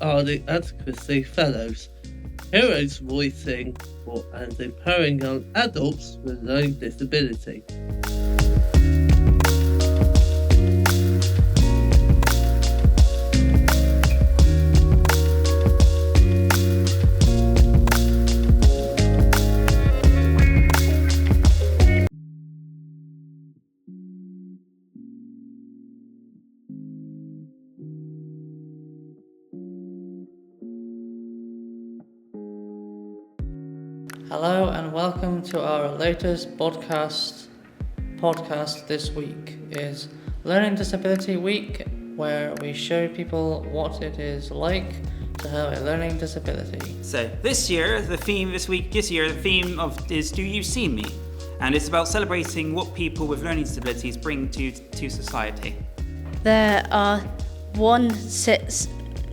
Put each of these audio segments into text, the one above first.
are the Advocacy Fellows, heroes voicing for and empowering young adults with learning disability. Hello and welcome to our latest podcast this week is Learning Disability Week, where we show people what it is like to have a learning disability. So this year the theme is Do You See Me? And it's about celebrating what people with learning disabilities bring to society. There are 1.6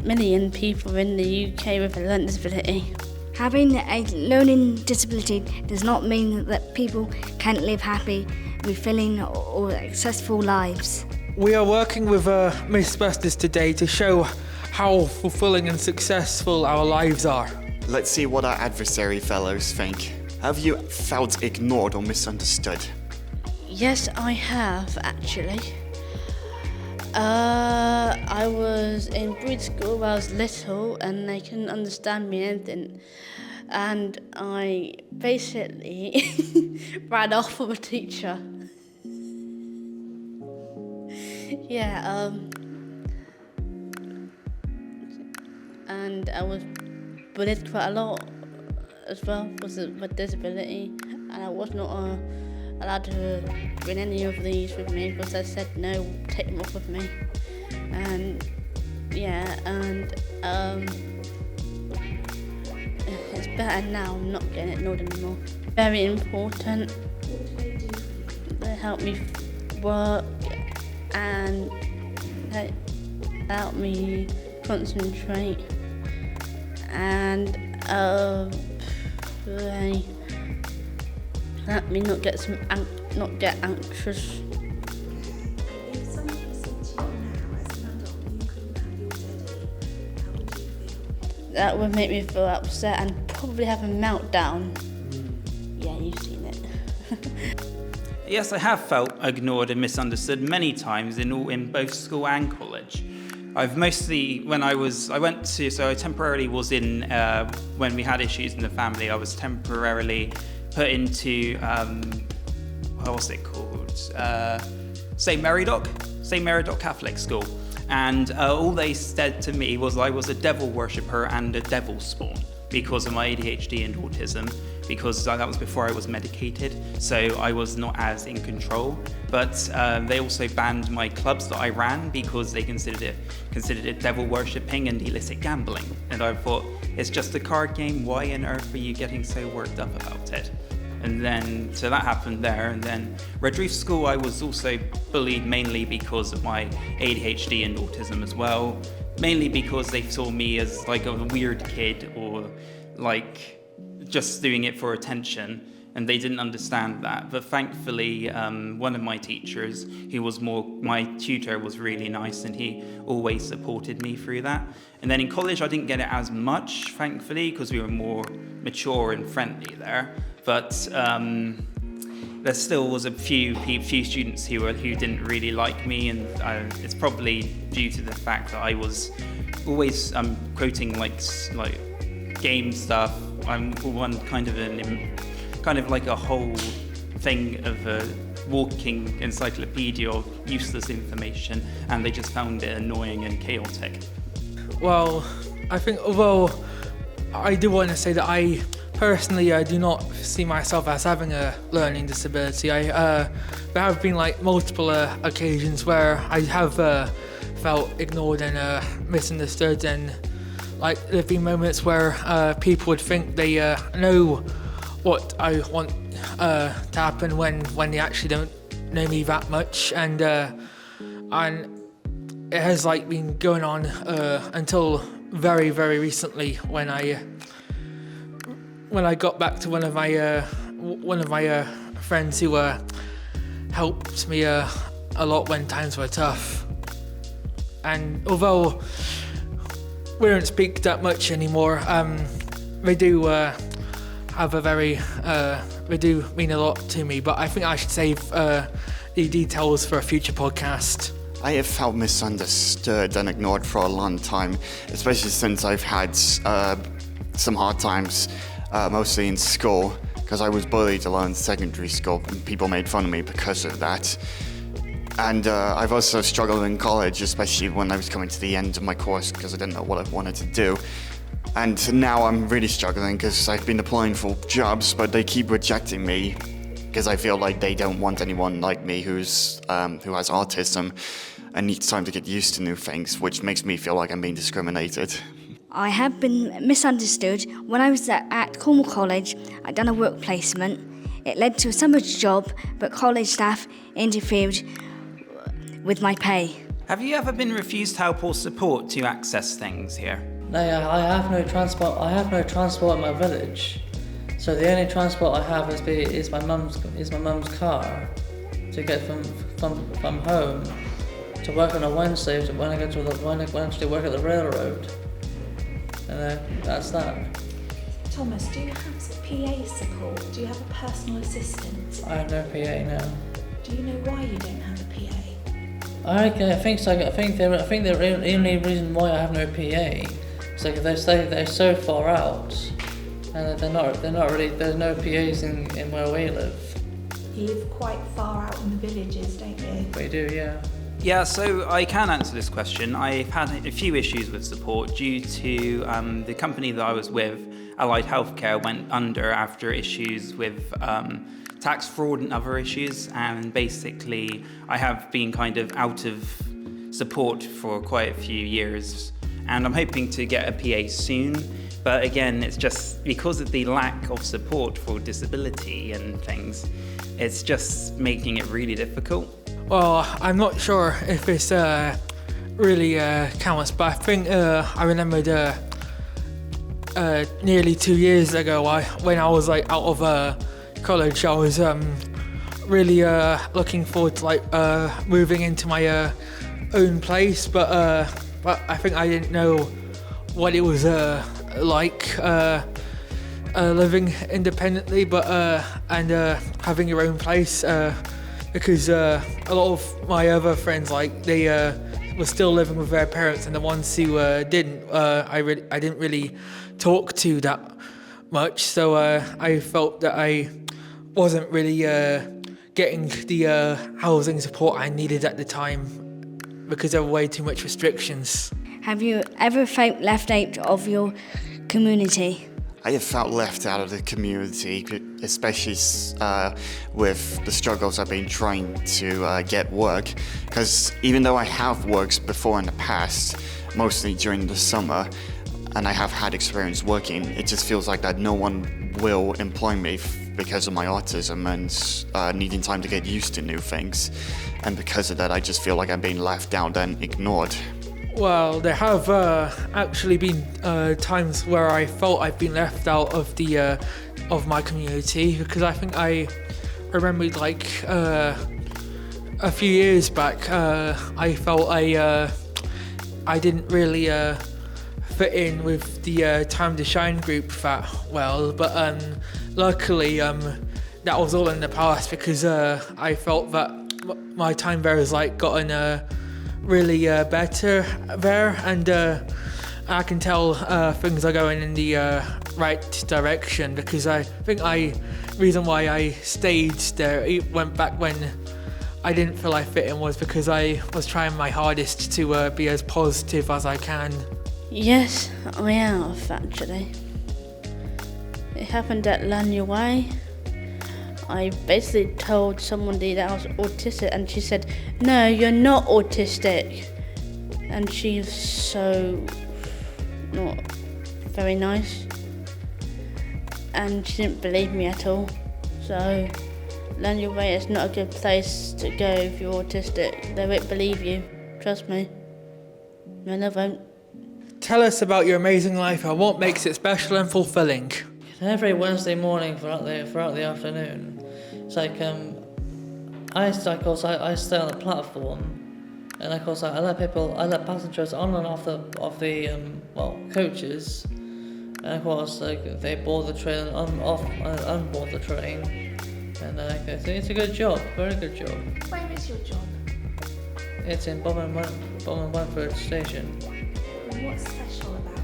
million people in the UK with a learning disability. Having a learning disability does not mean that people can't live happy, fulfilling or successful lives. We are working with Mythbusters today to show how fulfilling and successful our lives are. Let's see what our adversary fellows think. Have you felt ignored or misunderstood? Yes, I have actually. I was in breed school when I was little and they couldn't understand me anything. And I basically ran off with a teacher. And I was bullied quite a lot as well with disability. And I was not allowed to bring any of these with me because I said no, take them off with me. And it's better now, I'm not getting ignored anymore. Very important. They help me work and they help me concentrate and they help me not get anxious. If somebody said to you now as an adult you couldn't have your daddy, how would you feel? That would make me feel upset and probably have a meltdown. Yeah, you've seen it. Yes, I have felt ignored and misunderstood many times in both school and college. I temporarily was in, when we had issues in the family, I was temporarily put into, what's it called? St. Mary Dock Catholic School. And all they said to me was I was a devil worshipper and a devil spawn because of my ADHD and autism, because that was before I was medicated, so I was not as in control. But they also banned my clubs that I ran because they considered it devil worshipping and illicit gambling. And I thought, it's just a card game, why on earth are you getting so worked up about it? And then, so that happened there. And then Redruth School, I was also bullied mainly because of my ADHD and autism as well. Mainly because they saw me as like a weird kid or like just doing it for attention. And they didn't understand that. But thankfully, one of my teachers, my tutor was really nice and he always supported me through that. And then in college, I didn't get it as much, thankfully, because we were more mature and friendly there. But there still was a few students who didn't really like me, and it's probably due to the fact that I was always quoting like game stuff. I'm one kind of like a whole thing of a walking encyclopedia of useless information, and they just found it annoying and chaotic. Well, I think although I do want to say that I personally do not see myself as having a learning disability. There have been like multiple occasions where I have felt ignored and misunderstood, and like there have been moments where people would think they know what I want to happen when they actually don't know me that much, and it has like been going on until very, very recently when I got back to one of my friends who helped me a lot when times were tough. And although we don't speak that much anymore. They do have a very, they do mean a lot to me, but I think I should save the details for a future podcast. I have felt misunderstood and ignored for a long time, especially since I've had some hard times, mostly in school, because I was bullied a lot in secondary school, and people made fun of me because of that. And I've also struggled in college, especially when I was coming to the end of my course, because I didn't know what I wanted to do. And now I'm really struggling because I've been applying for jobs, but they keep rejecting me because I feel like they don't want anyone like me who has autism and needs time to get used to new things, which makes me feel like I'm being discriminated. I have been misunderstood. When I was at Cornwall College, I'd done a work placement. It led to a summer job, but college staff interfered with my pay. Have you ever been refused help or support to access things here? No, I have no transport. I have no transport in my village, so the only transport I have is my mum's car to get from home to work on a Wednesday when I actually work at the railroad. And that's that. Thomas, do you have PA support? Do you have a personal assistant? I have no PA now. Do you know why you don't have a PA? I think so. I think the only reason why I have no PA is like they're so far out, and they're not really. There's no PAs in where we live. You live quite far out in the villages, don't you? We do, yeah. Yeah, so I can answer this question. I've had a few issues with support due to the company that I was with, Allied Healthcare, went under after issues with tax fraud and other issues, and basically I have been kind of out of support for quite a few years, and I'm hoping to get a PA soon. But again, it's just because of the lack of support for disability and things, it's just making it really difficult. Well, I'm not sure if this really counts, but I think I remembered nearly 2 years ago when I was like out of college, I was really looking forward to like moving into my own place, but I think I didn't know what it was like living independently, but and having your own place, because a lot of my other friends, like they were still living with their parents, and the ones who didn't, I didn't really talk to that much, so I felt that I wasn't really getting the housing support I needed at the time because there were way too much restrictions. Have you ever felt left out of your community? I have felt left out of the community, especially with the struggles I've been trying to get work, because even though I have worked before in the past, mostly during the summer, and I have had experience working, it just feels like that no one will employ me because of my autism and needing time to get used to new things. And because of that, I just feel like I'm being left out and ignored. Well, there have actually been times where I felt I've been left out of the of my community, because I think I remembered like a few years back, I felt I didn't really fit in with the Time to Shine group that well, but luckily that was all in the past, because I felt that my time there has like gotten really better there, and I can tell things are going in the right direction, because I think reason why I stayed there, went back when I didn't feel I fit in, was because I was trying my hardest to be as positive as I can. Yes, I have actually. It happened at Lanyaway. I basically told somebody that I was autistic, and she said, "No, you're not autistic." And she's so not very nice, and she didn't believe me at all. So Lanyaway is not a good place to go if you're autistic. They won't believe you, trust me. No, they won't. Tell us about your amazing life and what makes it special and fulfilling. Every Wednesday morning throughout the afternoon, it's like I stay on the platform, And of course, I let passengers on and off the coaches. And of course, like they board the train and unboard the train. And it's a good job, very good job. Where is your job? It's in Bournemouth Station. And what's special about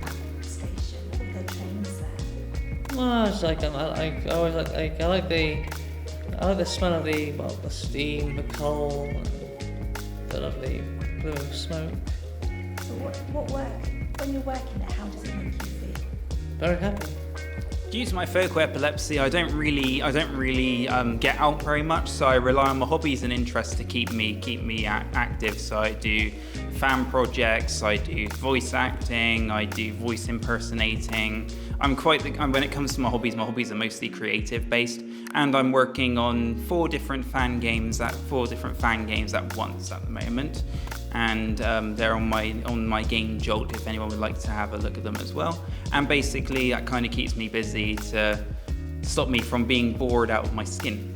that station, the trains there? Well, it's like I like the smell of the steam, the coal, and the lovely blue smoke. So what work, when you're working there, how does it make you feel? Very happy. Due to my focal epilepsy, I don't really get out very much, so I rely on my hobbies and interests to keep me active. So I do fan projects, I do voice acting, I do voice impersonating. When it comes to my hobbies are mostly creative based, and I'm working on 4 different fan games at once at the moment. And they're on my game Jolt if anyone would like to have a look at them as well. And basically that kind of keeps me busy to stop me from being bored out of my skin.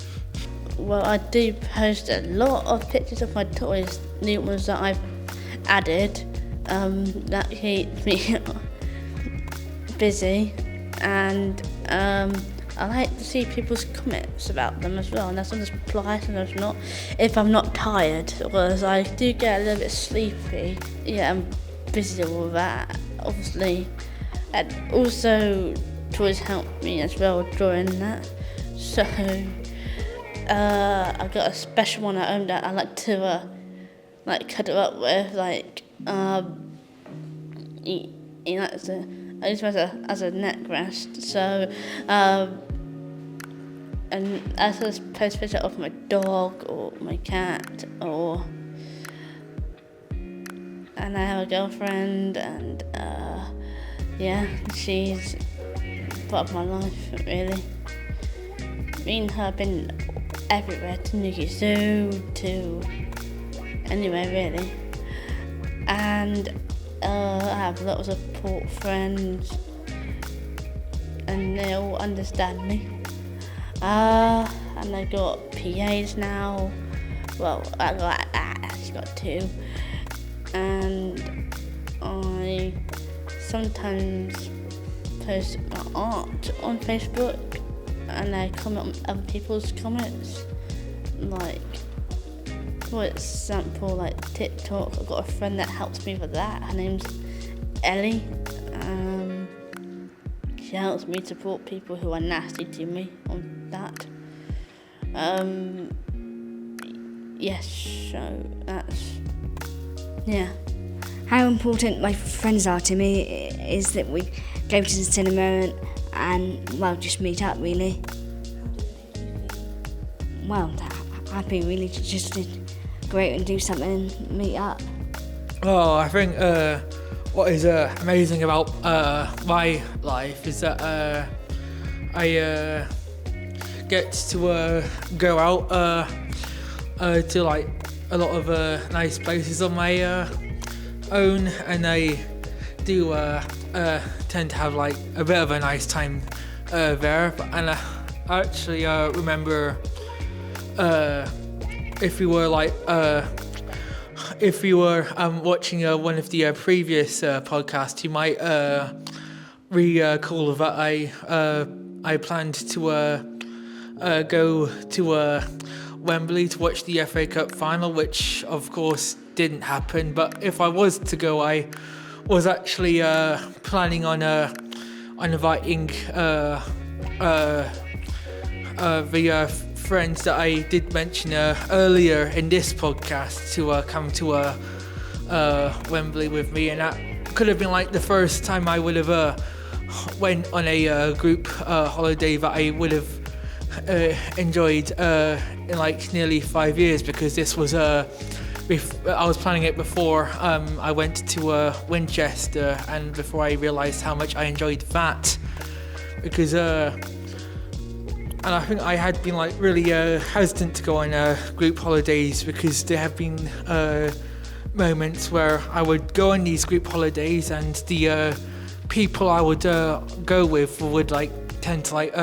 Well, I do post a lot of pictures of my toys, new ones that I've added. That keeps me busy, and I like to see people's comments about them as well, and sometimes reply, sometimes not, if I'm not tired, because I do get a little bit sleepy. Yeah, I'm busy with that, obviously. And also, toys help me as well during that. So, I've got a special one at home that I like to cuddle up with, I use it as a neck rest. So, and I just post a picture of my dog or my cat, and I have a girlfriend, and she's part of my life, really. Me and her have been everywhere, to Newquay Zoo, to anywhere really, and I have lots of support friends, and they all understand me. And I got PAs now. Well, I actually got 2, and I sometimes post my art on Facebook, and I comment on other people's comments, for example, like TikTok. I've got a friend that helps me with that. Her name's Ellie. She helps me support people who are nasty to me on that. Yes, so that's, yeah. How important my friends are to me is that we go to the cinema and just meet up, really. Well, happy, really, just to go out and do something and meet up. Oh, I think what is amazing about my life is that I get to go out to like a lot of nice places on my own, and I do tend to have like a bit of a nice time there. And I actually remember if you were watching one of the previous podcasts, you might recall that I planned to go to Wembley to watch the FA Cup final, which of course didn't happen. But if I was to go, I was actually planning on inviting the friends that I did mention earlier in this podcast to come to Wembley with me, and that could have been like the first time I would have went on a group holiday that I would have enjoyed in like nearly 5 years, because this was I was planning it before I went to Winchester, and before I realised how much I enjoyed that, because and I think I had been like really hesitant to go on group holidays, because there have been moments where I would go on these group holidays and the people I would go with would like tend to like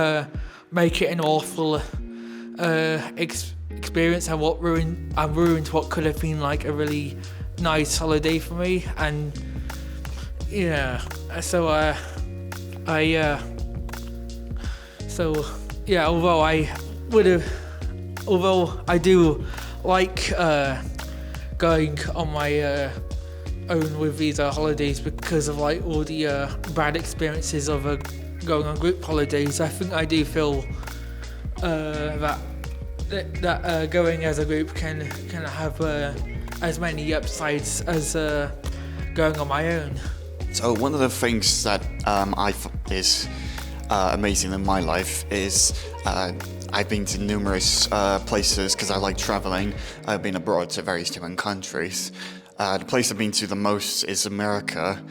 make it an awful experience and what ruined what could have been like a really nice holiday for me. And so although I do like going on my own with these holidays because of like all the bad experiences of going on group holidays, I think I do feel that going as a group can have as many upsides as going on my own. So one of the things that is amazing in my life is I've been to numerous places because I like traveling. I've been abroad to various different countries. The place I've been to the most is America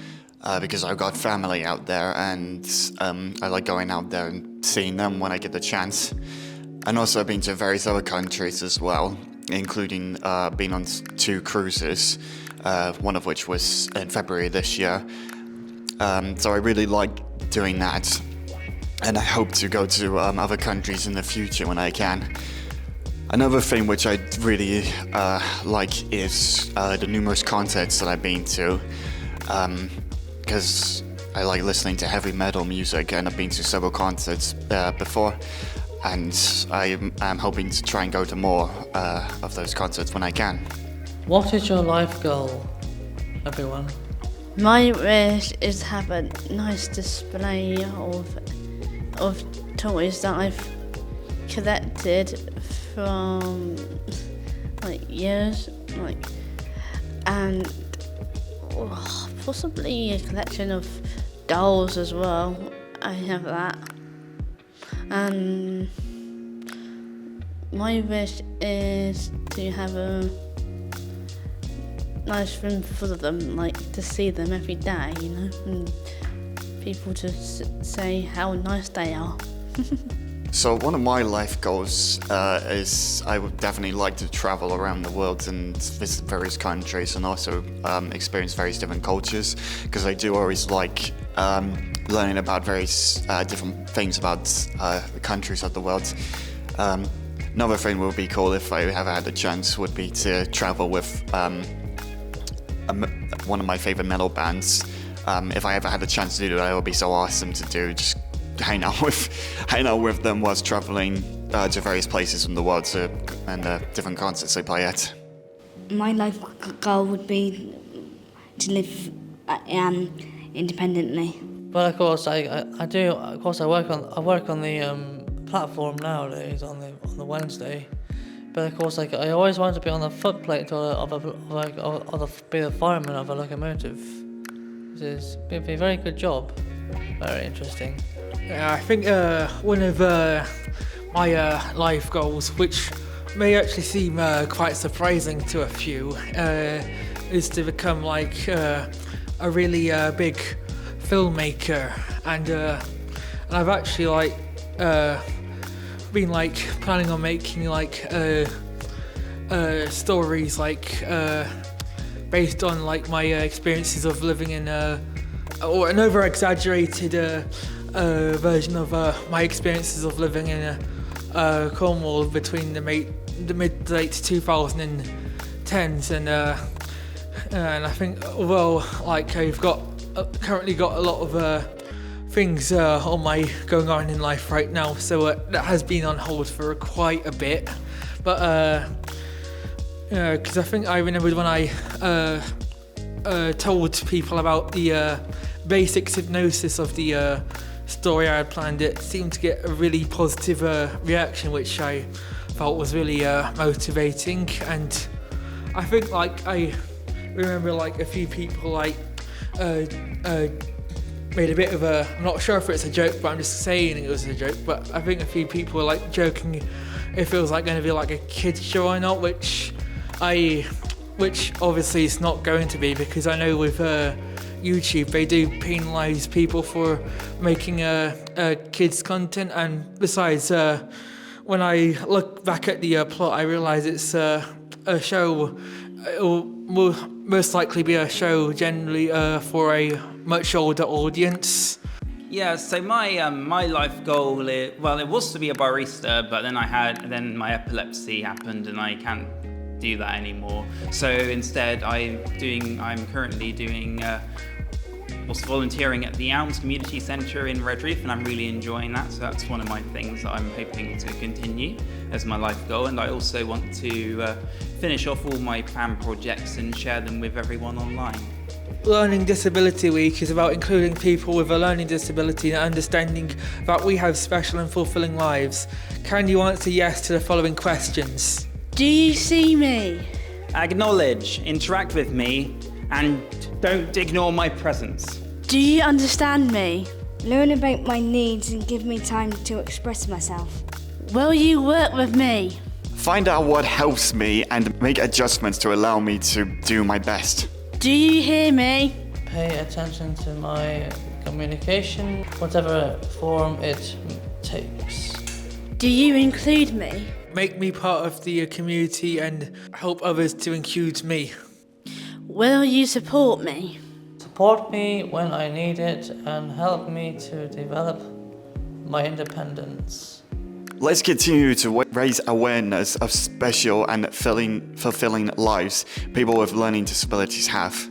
because I've got family out there, and I like going out there and seeing them when I get the chance. And also I've been to various other countries as well, including being on 2 cruises, one of which was in February this year. So I really like doing that, and I hope to go to other countries in the future when I can. Another thing which I really like is the numerous concerts that I've been to, because I like listening to heavy metal music, and I've been to several concerts before, and I am hoping to try and go to more of those concerts when I can. What is your life goal, everyone? My wish is to have a nice display of toys that I've collected from years, and possibly a collection of dolls as well. I have that. And my wish is to have a nice room full of them, to see them every day, and people to say how nice they are. So one of my life goals is I would definitely like to travel around the world and visit various countries, and also experience various different cultures, because I do always like learning about various different things about the countries of the world. Another thing would be cool if I ever had the chance would be to travel with one of my favorite metal bands. If I ever had the chance to do that, it would be so awesome to do. Just hang out with them whilst traveling to various places in the world and different concerts they play at. My life goal would be to live independently. Well, of course, I do. Of course, I work on the platform nowadays on the Wednesday. But of course, I always wanted to be on the footplate be the fireman of a locomotive. It'd be a very good job. Very interesting. I think one of my life goals, which may actually seem quite surprising to a few, is to become a really big filmmaker, and I've actually been planning on making stories based on my experiences of living in or an over-exaggerated version of my experiences of living in Cornwall between the mid to late 2010s, and I think although I've currently got a lot of things going on in life right now, so that has been on hold for quite a bit, but because I think I remembered when I told people about the basic hypnosis of the story I had planned, it seemed to get a really positive reaction, which I felt was really motivating. And I think I remember a few people made a bit of a, I'm not sure if it's a joke, but I'm just saying it was a joke, but I think a few people were joking if it was going to be a kids show or not, which obviously it's not going to be, because I know with YouTube they do penalise people for making kids content, and besides when I look back at the plot I realise it's a show. It will most likely be a show generally for a much older audience. Yeah, so my life goal, it was to be a barista, but then my epilepsy happened and I can't do that anymore. So instead, I'm currently doing volunteering at the Elms Community Centre in Redruth, and I'm really enjoying that. So that's one of my things that I'm hoping to continue as my life goal. And I also want to finish off all my fan projects and share them with everyone online. Learning Disability Week is about including people with a learning disability and understanding that we have special and fulfilling lives. Can you answer yes to the following questions? Do you see me? Acknowledge, interact with me, and don't ignore my presence. Do you understand me? Learn about my needs and give me time to express myself. Will you work with me? Find out what helps me and make adjustments to allow me to do my best. Do you hear me? Pay attention to my communication, whatever form it takes. Do you include me? Make me part of the community and help others to include me. Will you support me? Support me when I need it and help me to develop my independence. Let's continue to raise awareness of special and fulfilling lives people with learning disabilities have.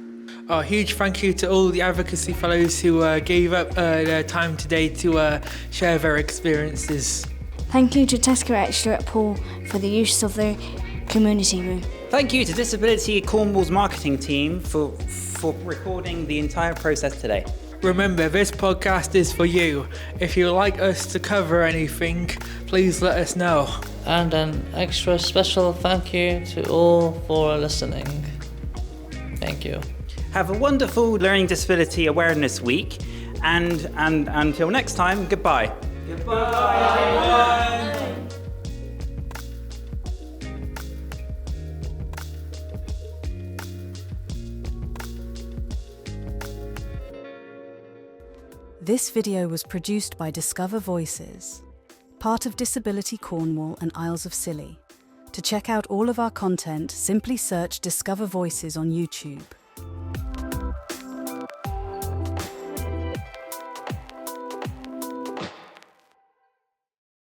A huge thank you to all the Advocacy Fellows who gave up their time today to share their experiences. Thank you to Tesco Extra at Poole for the use of the community room. Thank you to Disability Cornwall's marketing team for recording the entire process today. Remember, this podcast is for you. If you'd like us to cover anything, please let us know. And an extra special thank you to all for listening. Thank you. Have a wonderful Learning Disability Awareness Week, and until next time, goodbye. Goodbye. This video was produced by Discover Voices, part of Disability Cornwall and Isles of Scilly. To check out all of our content, simply search Discover Voices on YouTube.